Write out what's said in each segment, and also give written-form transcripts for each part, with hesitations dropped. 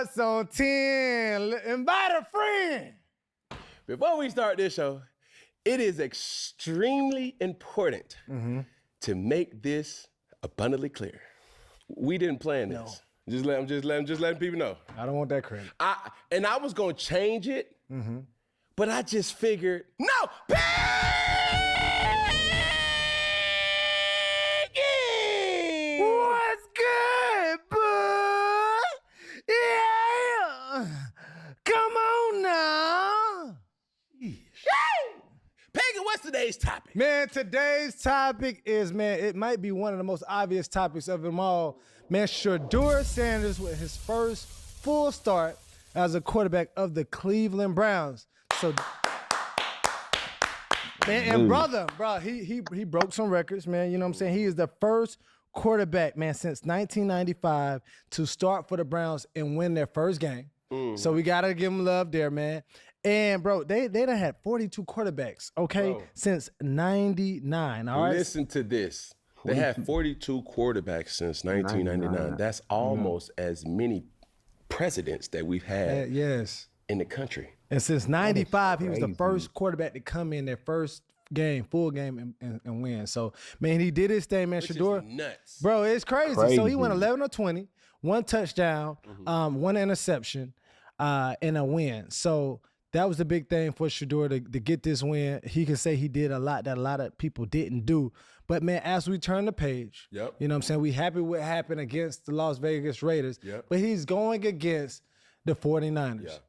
Thoughts on 10. Invite a friend. Before we start this show, it is extremely important to make this abundantly clear. We didn't plan this. Just letting people know. I don't want that credit. I was gonna change it, but I just figured, no, Piggy! What's good, bud? Yeah. Come on now. Peggy, what's today's topic? Man, today's topic is, it might be one of the most obvious topics of them all. Man, Shedeur Sanders with his first full start as a quarterback of the Cleveland Browns. So, man, and bro, he broke some records, man. You know what I'm saying? He is the first quarterback, man, since 1995 to start for the Browns and win their first game. So we got to give him love there, man. And, bro, they done had 42 quarterbacks, okay, since 99, all right? Listen to this. They had 42 quarterbacks since 1999. That's almost as many presidents that we've had in the country. And since 95, he was the first quarterback to come in their first game, full game, and win. So, man, he did his thing, man. Shedeur, nuts. Bro, it's crazy. So he went 11 or 20, one touchdown, one interception, and a win. So that was the big thing for Shedeur to get this win. He can say he did a lot that a lot of people didn't do. But, man, as we turn the page, you know what I'm saying, we happy what happened against the Las Vegas Raiders, but he's going against the 49ers.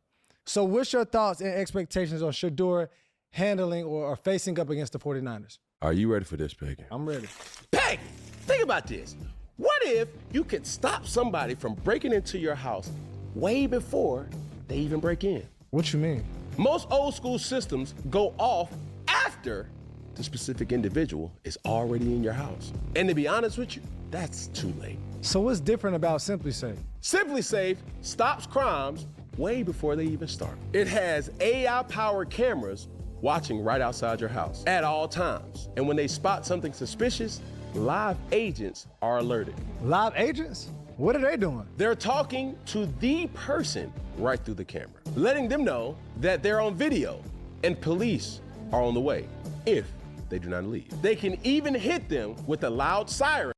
So what's your thoughts and expectations on Shedeur handling or facing up against the 49ers? Are you ready for this, Peggy? I'm ready. Peggy, think about this. What if you could stop somebody from breaking into your house way before they even break in? What you mean? Most old school systems go off after the specific individual is already in your house. And to be honest with you, that's too late. So what's different about SimpliSafe? SimpliSafe stops crimes way before they even start. It has AI-powered cameras watching right outside your house at all times. And when they spot something suspicious, live agents are alerted. Live agents? What are they doing? They're talking to the person right through the camera, letting them know that they're on video and police are on the way if they do not leave. They can even hit them with a loud siren.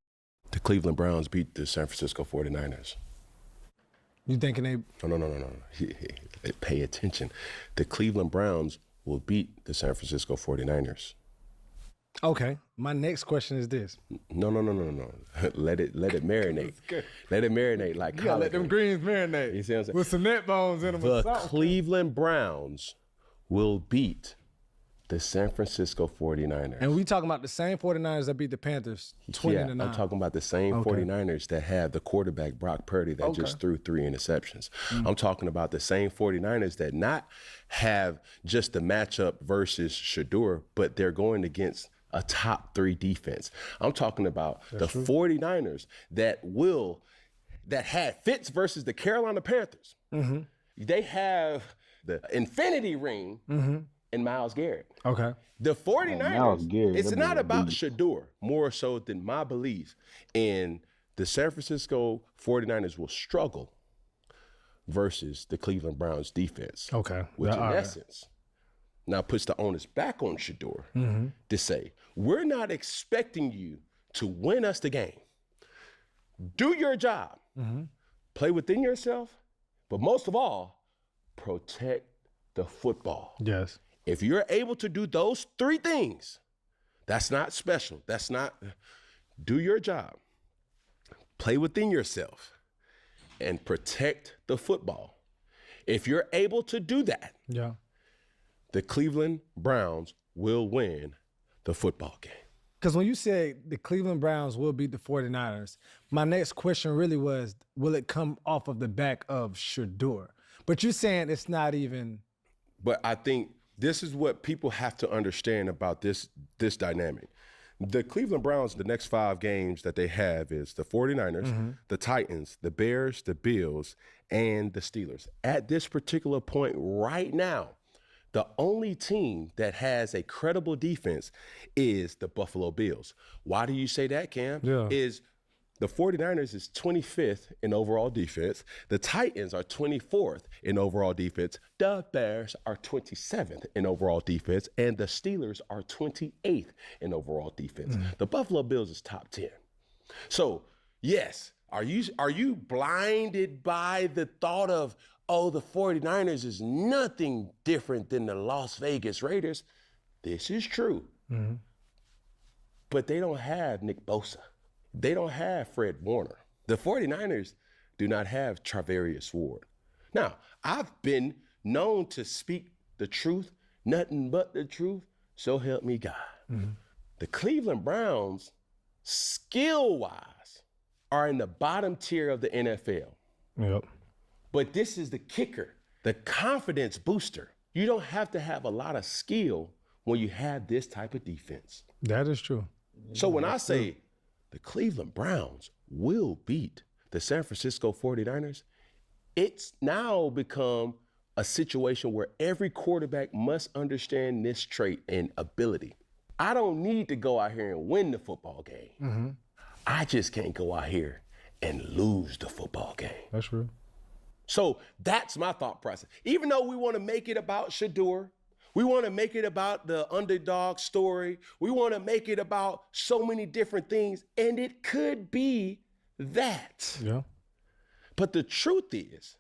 The Cleveland Browns beat the San Francisco 49ers. You thinking they... No. Pay attention. The Cleveland Browns will beat the San Francisco 49ers. Okay. My next question is this. No. Let it marinate. Let it marinate like collard. You gotta let them greens marinate. You see what I'm saying? With some net bones in them. The Cleveland Browns will beat the San Francisco 49ers. And we talking about the same 49ers that beat the Panthers 20-9. I'm talking about the same 49ers that have the quarterback Brock Purdy that just threw 3 interceptions. I'm talking about the same 49ers that not have just the matchup versus Shedeur, but they're going against a top 3 defense. I'm talking about the 49ers that had Fitz versus the Carolina Panthers. They have the infinity ring and Myles Garrett. Okay. The 49ers, it's not about Shedeur more so than my belief in the San Francisco 49ers will struggle versus the Cleveland Browns defense. Okay. Which in essence now puts the onus back on Shedeur to say, we're not expecting you to win us the game. Do your job. Play within yourself, but most of all, protect the football. Yes. If you're able to do those 3 things, that's not special. Do your job. Play within yourself and protect the football. If you're able to do that, the Cleveland Browns will win the football game. Because when you said the Cleveland Browns will beat the 49ers, my next question really was, will it come off of the back of Shedeur? But you're saying it's not even... But I think this is what people have to understand about this dynamic. The Cleveland Browns, the next 5 games that they have is the 49ers, the Titans, the Bears, the Bills, and the Steelers. At this particular point right now, the only team that has a credible defense is the Buffalo Bills. Why do you say that, Cam? Yeah. Is The 49ers is 25th in overall defense. The Titans are 24th in overall defense. The Bears are 27th in overall defense. And the Steelers are 28th in overall defense. The Buffalo Bills is top 10. So, yes, are you blinded by the thought of, oh, the 49ers is nothing different than the Las Vegas Raiders? This is true. But they don't have Nick Bosa. They don't have Fred Warner. The 49ers do not have Charvarius Ward. Now, I've been known to speak the truth, nothing but the truth, so help me God. The Cleveland Browns, skill-wise, are in the bottom tier of the NFL. Yep. But this is the kicker, the confidence booster. You don't have to have a lot of skill when you have this type of defense. That is true. So when I say the Cleveland Browns will beat the San Francisco 49ers, it's now become a situation where every quarterback must understand this trait and ability. I don't need to go out here and win the football game. I just can't go out here and lose the football game. That's true. So that's my thought process. Even though we want to make it about Shedeur, we want to make it about the underdog story, we want to make it about so many different things, and it could be that. Yeah. But the truth is,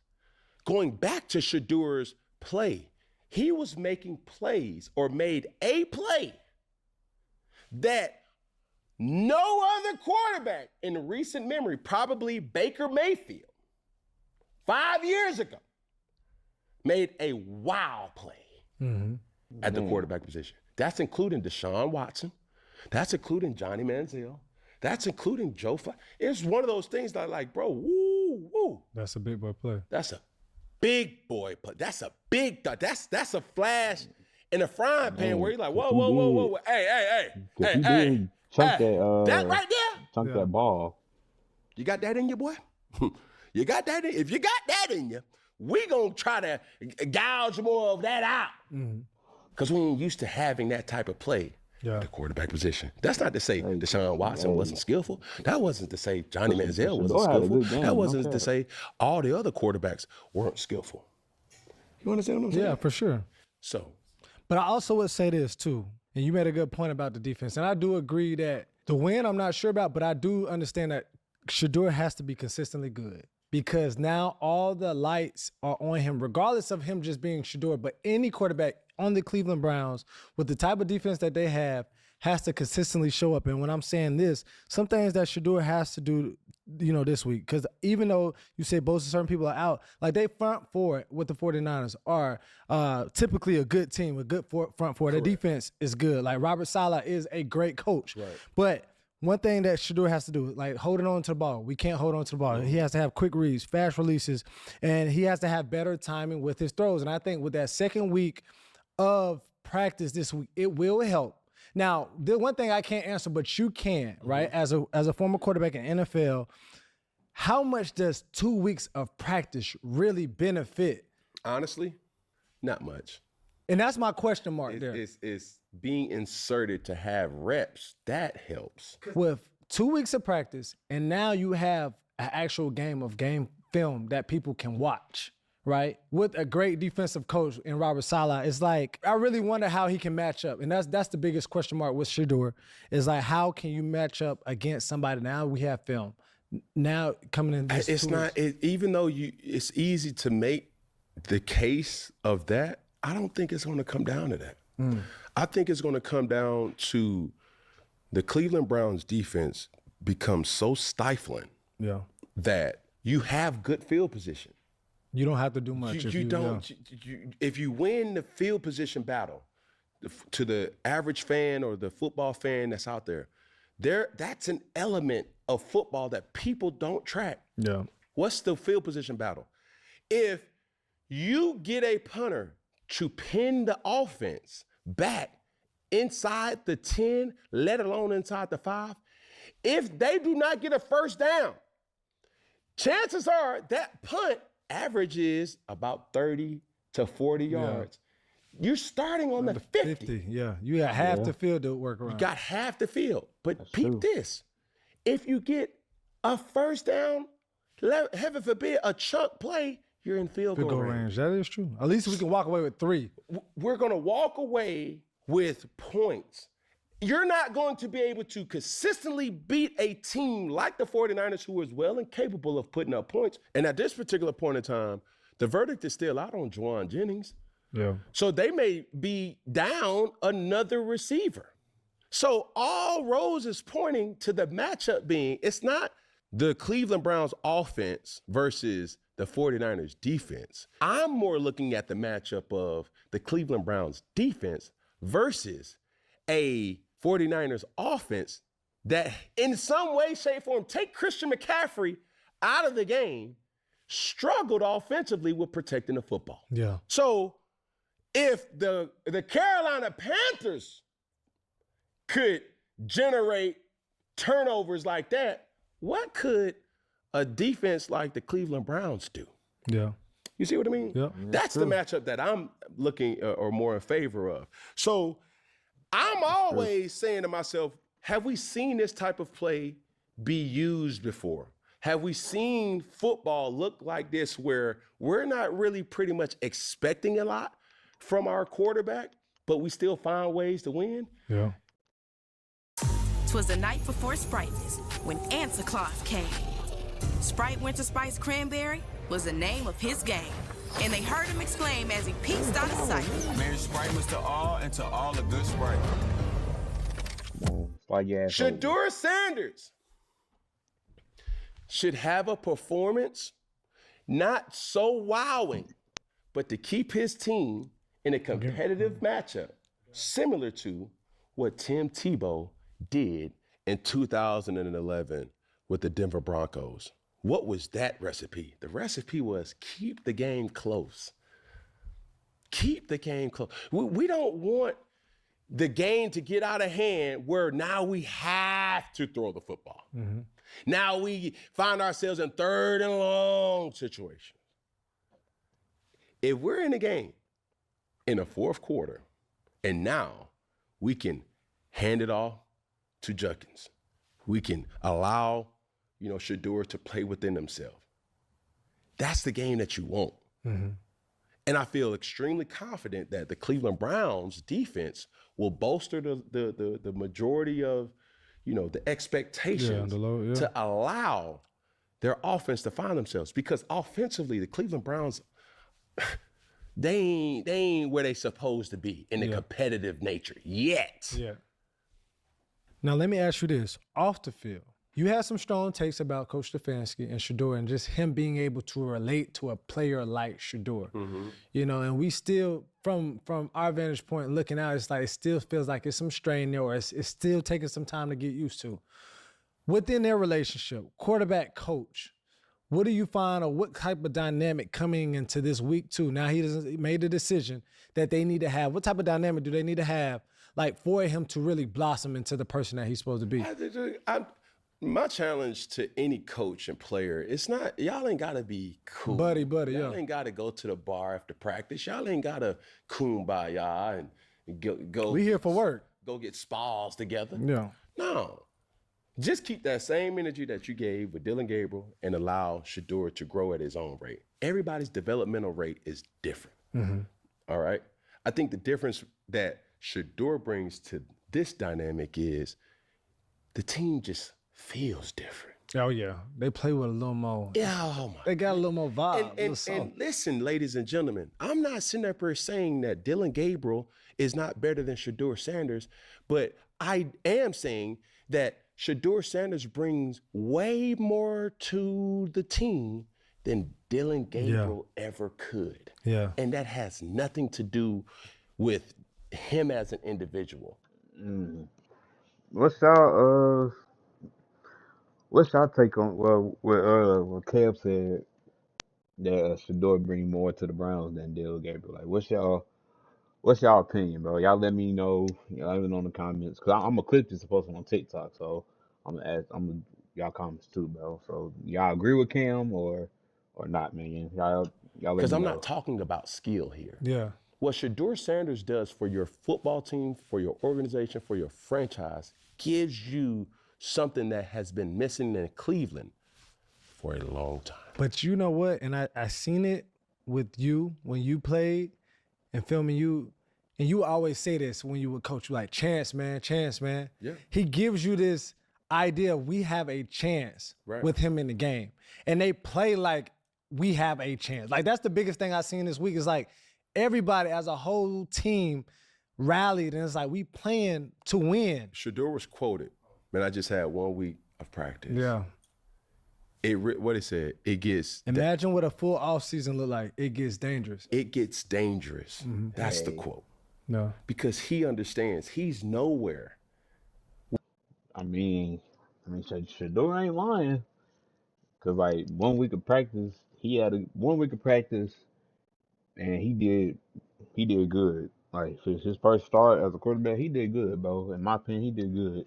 going back to Shedeur's play, he was making plays or made a play that no other quarterback in recent memory, probably Baker Mayfield, 5 years ago, made a wow play at the quarterback position. That's including Deshaun Watson. That's including Johnny Manziel. That's including Joe Flacco. It's one of those things that like, bro, woo. That's a big boy play. That's a big boy play. That's a big thought. That's a flash in a frying pan where you're like, whoa. Hey. Chunk that, that right there? Chunk that ball. You got that in you, boy? You got that in? If you got that in you, we gonna try to gouge more of that out. Because we ain't used to having that type of play at the quarterback position. That's not to say Deshaun Watson wasn't skillful. That wasn't to say Johnny Manziel wasn't skillful. That wasn't to say all the other quarterbacks weren't skillful. You understand what I'm saying? Yeah, for sure. So. But I also would say this too, and you made a good point about the defense. And I do agree that the win I'm not sure about, but I do understand that Shedeur has to be consistently good. Because now all the lights are on him, regardless of him just being Shedeur. But any quarterback on the Cleveland Browns, with the type of defense that they have, has to consistently show up. And when I'm saying this, some things that Shedeur has to do, this week. Because even though you say both certain people are out, like they front four with the 49ers are typically a good team, a good front four. Their defense is good. Like Robert Saleh is a great coach. Right. But one thing that Shedeur has to do, like holding on to the ball. We can't hold on to the ball. He has to have quick reads, fast releases, and he has to have better timing with his throws. And I think with that second week of practice this week, it will help. Now, the one thing I can't answer, but you can, right? As a former quarterback in NFL, how much does 2 weeks of practice really benefit? Honestly, not much. And that's my question mark there. It's being inserted to have reps. That helps. With 2 weeks of practice, and now you have an actual game film that people can watch, right? With a great defensive coach in Robert Saleh, it's like, I really wonder how he can match up. And that's the biggest question mark with Shedeur, is like, how can you match up against somebody? Now we have film. Now coming in this it's not, even though it's easy to make the case of that, I don't think it's going to come down to that. I think it's going to come down to the Cleveland Browns defense becomes so stifling that you have good field position. You don't have to do much. If you win the field position battle, to the average fan or the football fan that's out there, that's an element of football that people don't track. Yeah. What's the field position battle? If you get a punter to pin the offense back inside the 10, let alone inside the 5, if they do not get a first down, chances are that punt averages about 30 to 40 yards. You're starting on the 50. Yeah, you got half the field to work around. You got half the field. But peep this. If you get a first down, heaven forbid, a chunk play, you're in field goal range. That is true. At least we can walk away with 3. We're going to walk away with points. You're not going to be able to consistently beat a team like the 49ers, who is well and capable of putting up points. And at this particular point in time, the verdict is still out on Juwan Jennings. Yeah. So they may be down another receiver. So all roads is pointing to the matchup being, it's not the Cleveland Browns offense versus the 49ers defense. I'm more looking at the matchup of the Cleveland Browns defense versus a 49ers offense that in some way, shape, form, take Christian McCaffrey out of the game, struggled offensively with protecting the football. Yeah. So if the Carolina Panthers could generate turnovers like that, what could a defense like the Cleveland Browns do? Yeah. You see what I mean? Yeah. That's the matchup that I'm looking or more in favor of. So I'm always saying to myself, have we seen this type of play be used before? Have we seen football look like this where we're not really pretty much expecting a lot from our quarterback, but we still find ways to win? Yeah. 'Twas the night before Spriteness when Santa Claus came. Sprite Winter Spice Cranberry was the name of his game, and they heard him exclaim as he peeked out of sight. Merry Spritemas to all, and to all a good Sprite. Shedeur Sanders should have a performance not so wowing, but to keep his team in a competitive matchup similar to what Tim Tebow did in 2011 with the Denver Broncos. What was that recipe? The recipe was keep the game close. Keep the game close. We don't want the game to get out of hand where now we have to throw the football. Mm-hmm. Now we find ourselves in 3rd and long situations. If we're in a game in the 4th quarter and now we can hand it off to Judkins, we can allow, Shedeur to play within themselves. That's the game that you want. Mm-hmm. And I feel extremely confident that the Cleveland Browns defense will bolster the majority of, the expectations to allow their offense to find themselves. Because offensively, the Cleveland Browns, they ain't where they supposed to be in the competitive nature yet. Yeah. Now, let me ask you this. Off the field, you had some strong takes about Coach Stefanski and Shedeur and just him being able to relate to a player like Shedeur. Mm-hmm. And we still, from our vantage point looking out, it's like it still feels like it's some strain there, or it's still taking some time to get used to. Within their relationship, quarterback coach, what do you find, or what type of dynamic coming into this week 2? Now he made the decision that they need to have. What type of dynamic do they need to have, like, for him to really blossom into the person that he's supposed to be? My challenge to any coach and player, it's not, y'all ain't got to be cool. Buddy, y'all ain't got to go to the bar after practice. Y'all ain't got to kumbaya and go. We here for work. Go get spas together. Yeah. No. Just keep that same energy that you gave with Dillion Gabriel and allow Shedeur to grow at his own rate. Everybody's developmental rate is different. Mm-hmm. All right? I think the difference that Shedeur brings to this dynamic is the team just feels different. Oh, yeah. They play with a little more. Yeah, oh my. They got a little more vibe. And listen, ladies and gentlemen, I'm not sitting up here saying that Dillion Gabriel is not better than Shedeur Sanders, but I am saying that Shedeur Sanders brings way more to the team than Dillion Gabriel ever could. Yeah. And that has nothing to do with him as an individual. What's y'all take on what Kev said that Shedeur bring more to the Browns than Dillion Gabriel? Like, what's y'all opinion, bro? Y'all let me know. Y'all let me know in the comments, cause I'm a clip this supposed to on TikTok, so I'm gonna y'all comments too, bro. So y'all agree with Cam or not, man? Y'all let me know. Because I'm not talking about skill here. Yeah. What Shedeur Sanders does for your football team, for your organization, for your franchise, gives you something that has been missing in Cleveland for a long time. But you know what? And I seen it with you when you played and filming you. And you always say this when you would coach, you like, chance, man. Yeah. He gives you this idea we have a chance with him in the game. And they play like we have a chance. Like, that's the biggest thing I seen this week is like everybody as a whole team rallied and it's like we playing to win. Shedeur was quoted, man, I just had 1 week of practice. Yeah. What he said, it gets... Imagine what a full offseason look like. It gets dangerous. It gets dangerous. Mm-hmm. That's the quote. No. Because he understands he's nowhere. I mean, Shedeur ain't lying. Cause like 1 week of practice, he had 1 week of practice, and he did good. Like his first start as a quarterback, he did good, bro. In my opinion, he did good.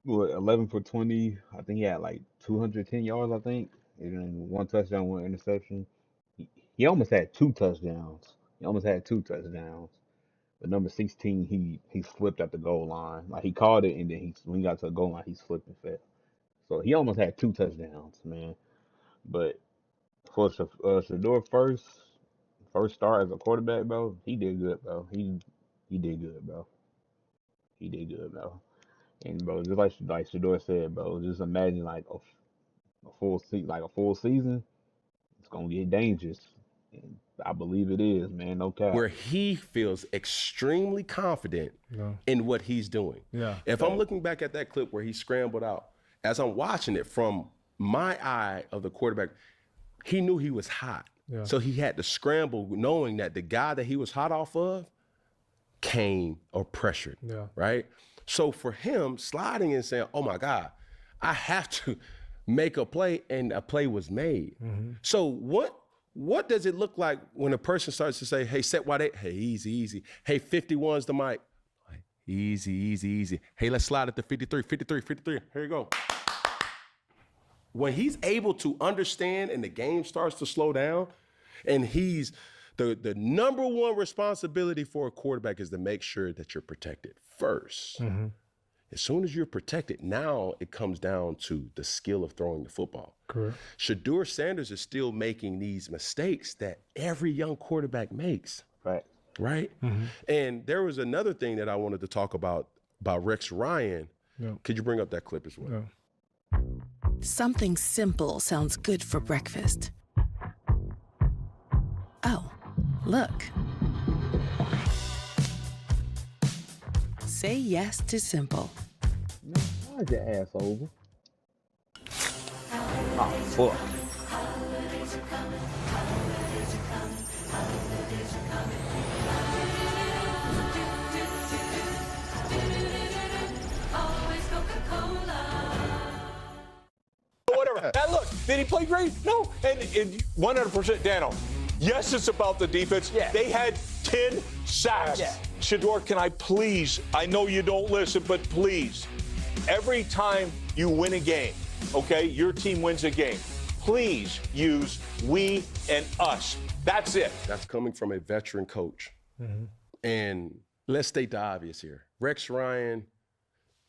What, 11 for 20? I think he had like 210 yards. I think, and then 1 touchdown, 1 interception. He almost had 2 touchdowns. But number 16, he slipped at the goal line. Like he caught it, and then when he got to the goal line, he slipped and fell. So he almost had 2 touchdowns, man. But for Shedeur first start as a quarterback, bro, he did good, bro. He did good, bro. He did good, bro. And bro, just like Shedeur said, bro, just imagine like a full season. It's gonna get dangerous. And I believe it is, man. No cap. Where he feels extremely confident in what he's doing. Yeah. If I'm looking back at that clip where he scrambled out, as I'm watching it from my eye of the quarterback, he knew he was hot. Yeah. So he had to scramble knowing that the guy that he was hot off of came or pressured, right? So for him, sliding and saying, oh my God, I have to make a play, and a play was made. Mm-hmm. So what does it look like when a person starts to say, hey, set wide eight, hey, easy. Hey, 51's the mic. Easy. Hey, let's slide it to 53. Here you go. When he's able to understand and the game starts to slow down, and he's the number one responsibility for a quarterback is to make sure that you're protected first. Mm-hmm. As soon as you're protected, now it comes down to the skill of throwing the football. Correct. Shedeur Sanders is still making these mistakes that every young quarterback makes. Right? Mm-hmm. And there was another thing that I wanted to talk about Rex Ryan. Yeah. Could you bring up that clip as well? Yeah. Something simple sounds good for breakfast. Oh, look. Say yes to simple. Why's your ass over? Oh, fuck. Whatever. Now look, did he play great? No. And 100% Dano. Yes, it's about the defense. Yeah. They had 10 sacks. Yeah. Shedeur, can I please, I know you don't listen, but please, every time you win a game, okay, your team wins a game, please use we and us. That's it. That's coming from a veteran coach. Mm-hmm. And let's state the obvious here. Rex Ryan,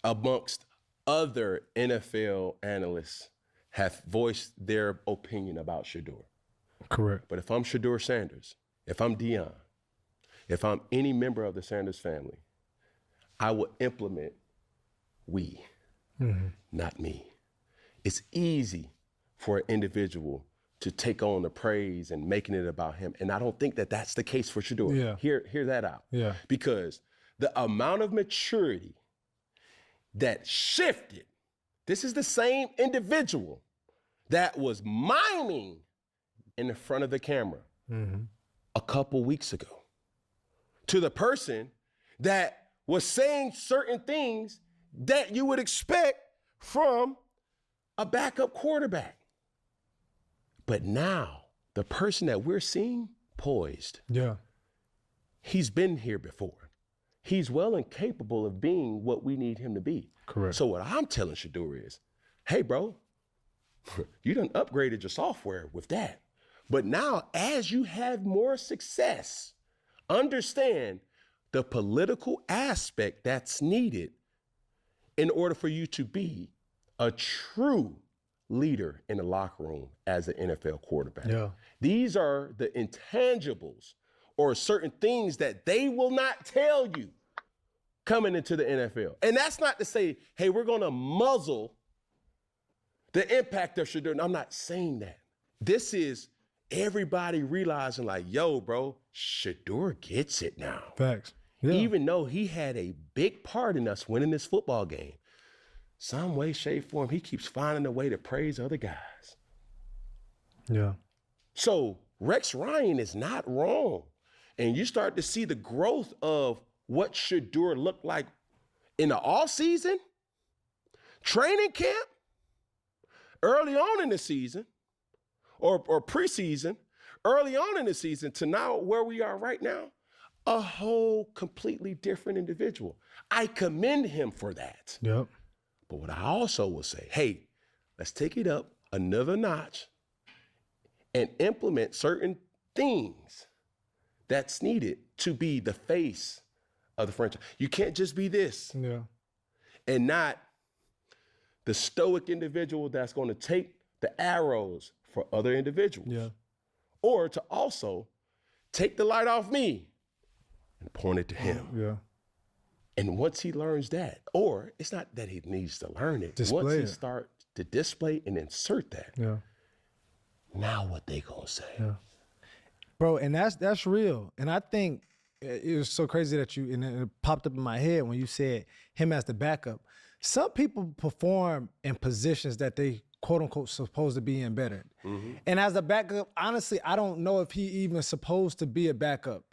amongst other NFL analysts, have voiced their opinion about Shedeur. Correct. But if I'm Shedeur Sanders, if I'm Dillion, if I'm any member of the Sanders family, I will implement we, not me. It's easy for an individual to take on the praise and making it about him. And I don't think that that's the case for Shedeur. Yeah. Hear that out. Yeah. Because the amount of maturity that shifted, this is the same individual that was miming in the front of the camera a couple weeks ago to the person that was saying certain things that you would expect from a backup quarterback. But now the person that we're seeing poised, he's been here before. He's well and capable of being what we need him to be. Correct. So what I'm telling Shedeur is, hey, bro, you done upgraded your software with that. But now, as you have more success, understand the political aspect that's needed in order for you to be a true leader in the locker room as an NFL quarterback. Yeah. These are the intangibles or certain things that they will not tell you coming into the NFL. And that's not to say, hey, we're going to muzzle the impact of Shedeur. I'm not saying that. This is everybody realizing like, yo, bro, Shedeur gets it now. Facts. Yeah. Even though he had a big part in us winning this football game, some way, shape, form, he keeps finding a way to praise other guys. Yeah. So Rex Ryan is not wrong. And you start to see the growth of what Shedeur looked like in the offseason, training camp, early on in the season, or preseason, early on in the season to now where we are right now, a whole completely different individual. I commend him for that. Yep. But what I also will say, hey, let's take it up another notch and implement certain things that's needed to be the face of the franchise. You can't just be this and not the stoic individual that's going to take the arrows for other individuals. Yeah. Or to also take the light off me and point it to him. Yeah. And once he learns that, or it's not that he needs to learn it, once he starts to display and insert that, now what they gonna say? Yeah. Bro, and that's real. And I think it was so crazy that and it popped up in my head when you said him as the backup. Some people perform in positions that they quote unquote supposed to be in better. Mm-hmm. And as a backup, honestly, I don't know if he even supposed to be a backup,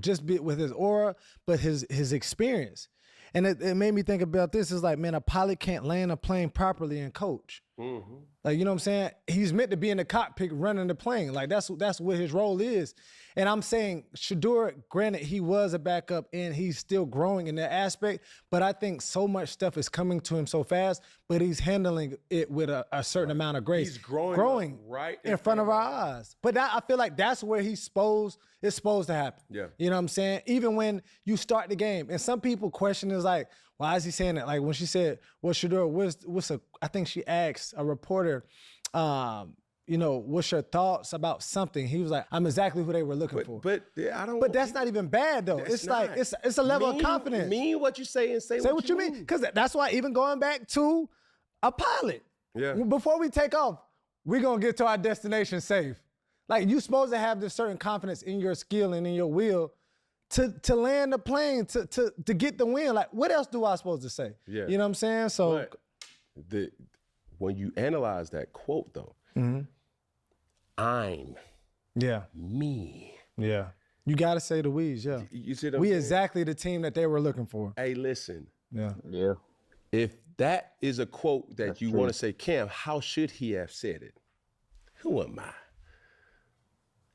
just be with his aura, but his experience. And it made me think about this. It's like, man, a pilot can't land a plane properly and coach. Mm-hmm. Like, you know what I'm saying? He's meant to be in the cockpit running the plane. Like, that's what his role is. And I'm saying, Shedeur, granted, he was a backup and he's still growing in that aspect, but I think so much stuff is coming to him so fast, but he's handling it with a certain amount of grace. He's growing right in front of our eyes. But I feel like that's where it's supposed to happen. Yeah. You know what I'm saying? Even when you start the game. And some people question is like, why is he saying that? Like when she said, well, Shedeur, I think she asked a reporter, what's your thoughts about something? He was like, I'm exactly who they were looking for. But I don't. But that's not even bad though. It's not. like it's a level of confidence. Mean what you say and say what you mean. Because that's why even going back to a pilot. Yeah. Before we take off, we're gonna get to our destination safe. Like you're supposed to have this certain confidence in your skill and in your will to land the plane, to get the win. Like what else do I supposed to say? Yeah. You know what I'm saying? So when you analyze that quote though, I'm me. Yeah. You gotta say the we's, yeah. You see what we I'm saying? exactly the team that they were looking for. Hey, listen. Yeah. Yeah. If that is a quote that That's you true. want to say, Cam, how should he have said it? Who am I?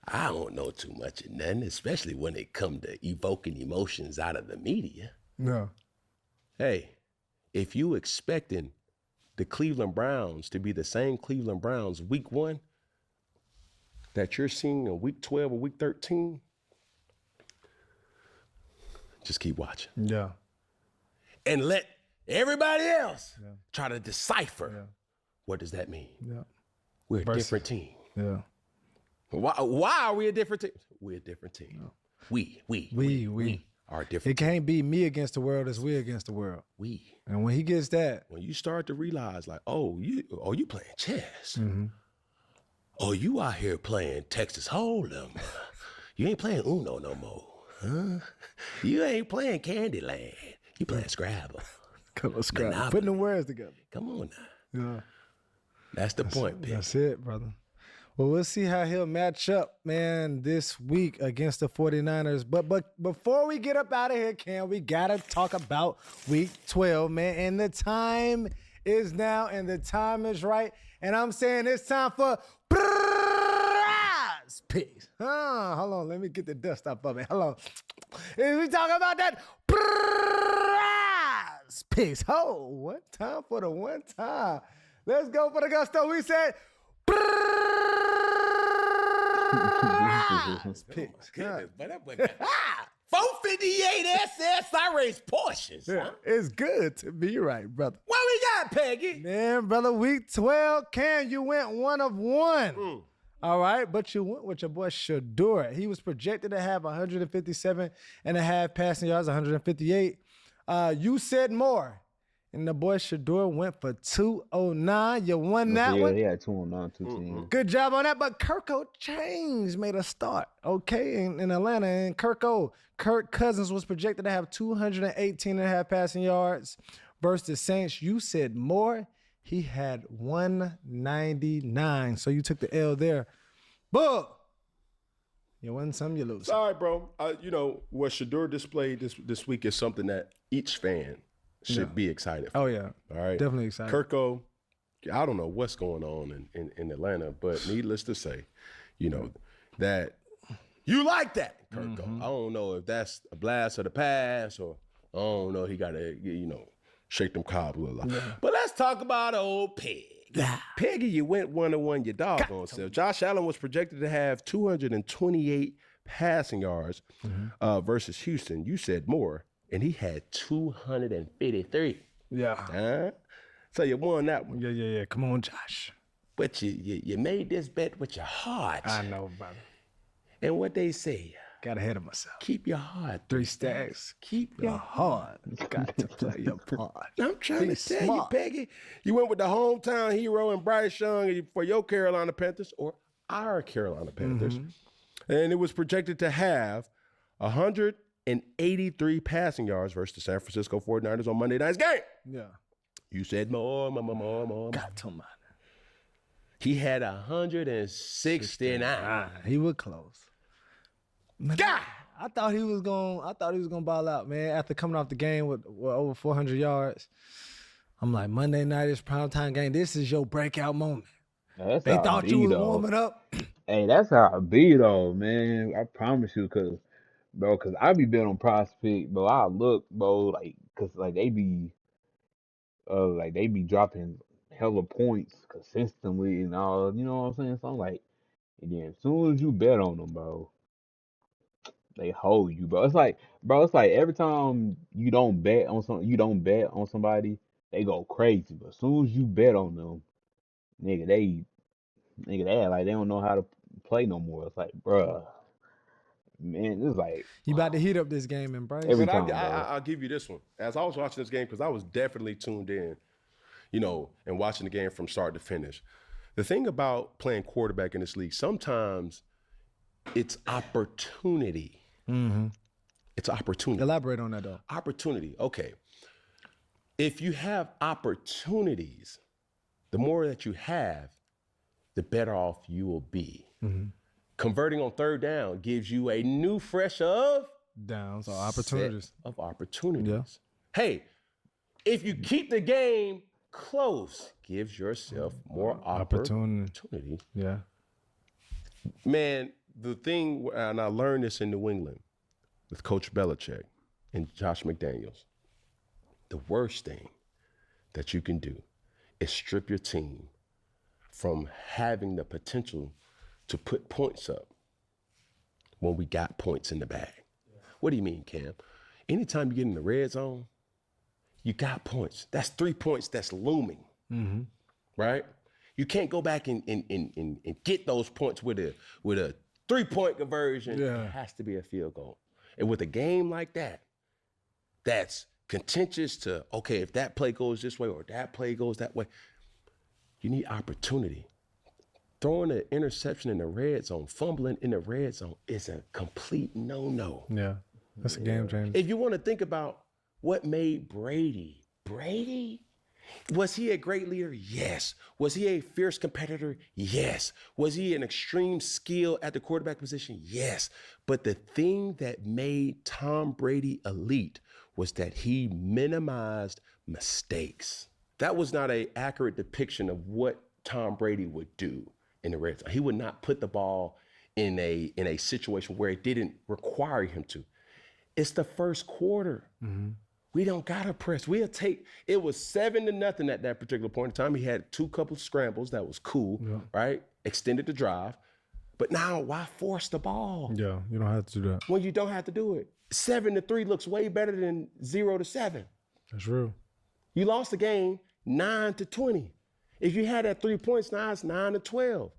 I don't know too much of nothing, especially when it comes to evoking emotions out of the media. No. Hey, if you expecting the Cleveland Browns to be the same Cleveland Browns week 1 that you're seeing in week 12 or week 13, just keep watching. Yeah. And let everybody else try to decipher what does that mean. Yeah. We're a different team. Yeah. Why are we a different team? We're a different team. No. We are different. It can't be me against the world, it's we against the world. And when he gets that. When you start to realize like, you playing chess. Mm-hmm. Oh, you out here playing Texas Hold'em. You ain't playing Uno no more. Huh? You ain't playing Candyland. You playing Scrabble. Come on, Scrabble. Putting the words together. Come on now. Yeah. That's the point, Pete. That's it, brother. Well, we'll see how he'll match up, man, this week against the 49ers. But before we get up out of here, Cam, we got to talk about week 12, man. And the time is now, and the time is right. And I'm saying it's time for prize picks. Hold on, let me get the dust up of it. Hold on. We talking about that prize picks. Oh, one time for the one time. Let's go for the gusto. We said prize picks. 458 SS, I race Porsches. Yeah, Huh? it's good to be right, brother. What we got, Peggy? Man, brother, week 12, Cam, you went 1 of 1. All right, but you went with your boy Shedeur. He was projected to have 157 and a half passing yards, 158. You said more. And the boy Shedeur went for 209. You won that one. He had 209, 210. Good job on that. But Kirko Chains made a start, okay, in Atlanta. And Kirk Cousins was projected to have 218 and a half passing yards versus the Saints. You said more. He had 199. So you took the L there. But you win some, you lose. All right, bro. You know, what Shedeur displayed this week is something that each fan should be excited for. Oh, yeah. All right. Definitely excited. Kirko, I don't know what's going on in Atlanta, but needless to say, you know, that you like that, Kirko. I don't know if that's a blast of the past or I don't know, he got to, you know, shake them cobs a little. But let's talk about old Peg. Peggy, you went 1 of 1 your doggone self. Josh Allen was projected to have 228 passing yards versus Houston. You said more, and he had 253. Yeah. So you won that one. Yeah. Come on, Josh. But you made this bet with your heart. I know, brother. And what they say, Got ahead of myself. keep your heart. 3 stacks. Keep Your your heart. Got to play your part. I'm trying Be to tell smart. you, Peggy, you went with the hometown hero and Bryce Young for your Carolina Panthers or our Carolina Panthers. And it was projected to have 183 passing yards versus the San Francisco 49ers on Monday night's game. Yeah. You said more. Got to mind. He had 169. He was close. God! I thought he was gonna ball out, man. After coming off the game with over 400 yards, I'm like, Monday night is primetime game. This is your breakout moment. That's They how I thought be, you was though. warming up. Hey, that's how I be though, man. I promise you, cause I be betting on prospect, bro. I look, bro, cause they be dropping hella points consistently and all. You know what I'm saying? So I'm like, and then as soon as you bet on them, bro, they hold you, bro. It's like every time you don't bet on somebody, they go crazy. But as soon as you bet on them, nigga, they act like they don't know how to play no more. It's like, bruh, man, it's like You about to heat up this game, and Bryce. Every But time, bro. I'll give you this one. As I was watching this game, because I was definitely tuned in, you know, and watching the game from start to finish. The thing about playing quarterback in this league, sometimes it's opportunity. It's opportunity. Elaborate on that, though. Opportunity. Okay. If you have opportunities, the more that you have, the better off you will be. Converting on third down gives you a new fresh of Downs or opportunities. set of opportunities. Hey, if you keep the game close, gives yourself more opportunity. Yeah. Man, the thing, and I learned this in New England with Coach Belichick and Josh McDaniels, the worst thing that you can do is strip your team from having the potential to put points up when we got points in the bag. What do you mean, Cam? Anytime you get in the red zone, you got points. That's 3 points that's looming, right? You can't go back and get those points with a 3-point conversion. Yeah. It has to be a field goal. And with a game like that, that's contentious to, okay, if that play goes this way or that play goes that way, you need opportunity. Throwing an interception in the red zone, fumbling in the red zone is a complete no-no. Yeah. That's a game changer. If you want to think about what made Brady, was he a great leader? Yes. Was he a fierce competitor? Yes. Was he an extreme skill at the quarterback position? Yes. But the thing that made Tom Brady elite was that he minimized mistakes. That was not an accurate depiction of what Tom Brady would do in the red zone. He would not put the ball in a situation where it didn't require him to. It's the first quarter. We don't gotta press. We'll take. It was 7-0 at that particular point in time. He had 2 couple scrambles. That was cool, right? Extended the drive. But now, why force the ball Yeah, you don't have to do that. when you don't have to do it? 7-3 looks way better than 0-7. That's real. You lost the game 9-20. If you had that 3 points, now it's 9-12.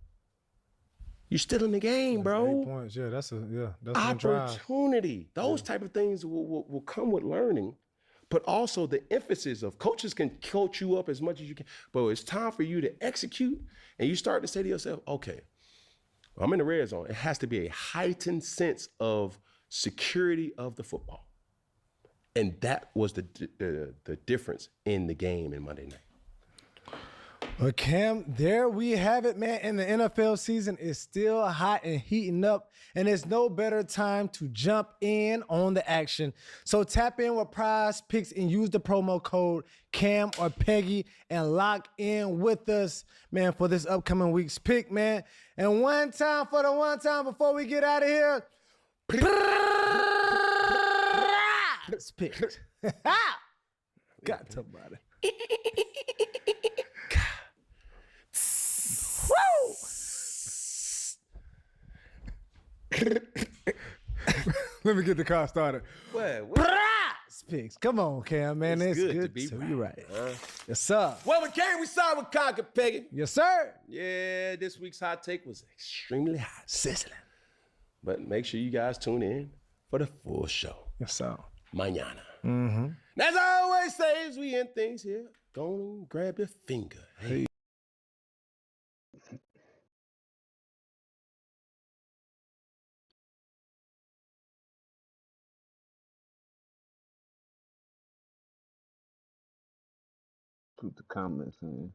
You're still in the game, bro. 8 points. Yeah, that's one drive. Opportunity. Those type of things will come with learning, but also the emphasis of coaches can coach you up as much as you can. But it's time for you to execute, and you start to say to yourself, okay, I'm in the red zone. It has to be a heightened sense of security of the football. And that was the difference in the game in Monday night. Well, Cam, there we have it, man. And the NFL season is still hot and heating up, and there's no better time to jump in on the action. So tap in with Prize Picks and use the promo code Cam or Peggy and lock in with us, man, for this upcoming week's pick, man. And one time before we get out of here. Prize Picks. Got somebody. Let me get the car started. What? Prize Picks. Come on, Cam, man. It's It's good good to be to be right. Yes, sir. Well, we came, we saw, we conquered, Peggy. Yes, sir. Yeah, this week's hot take was extremely hot. Sizzling. But make sure you guys tune in for the full show. Yes, sir. Mañana. And as I always say, as we end things here, go and grab your finger. Hey. Put the comments in.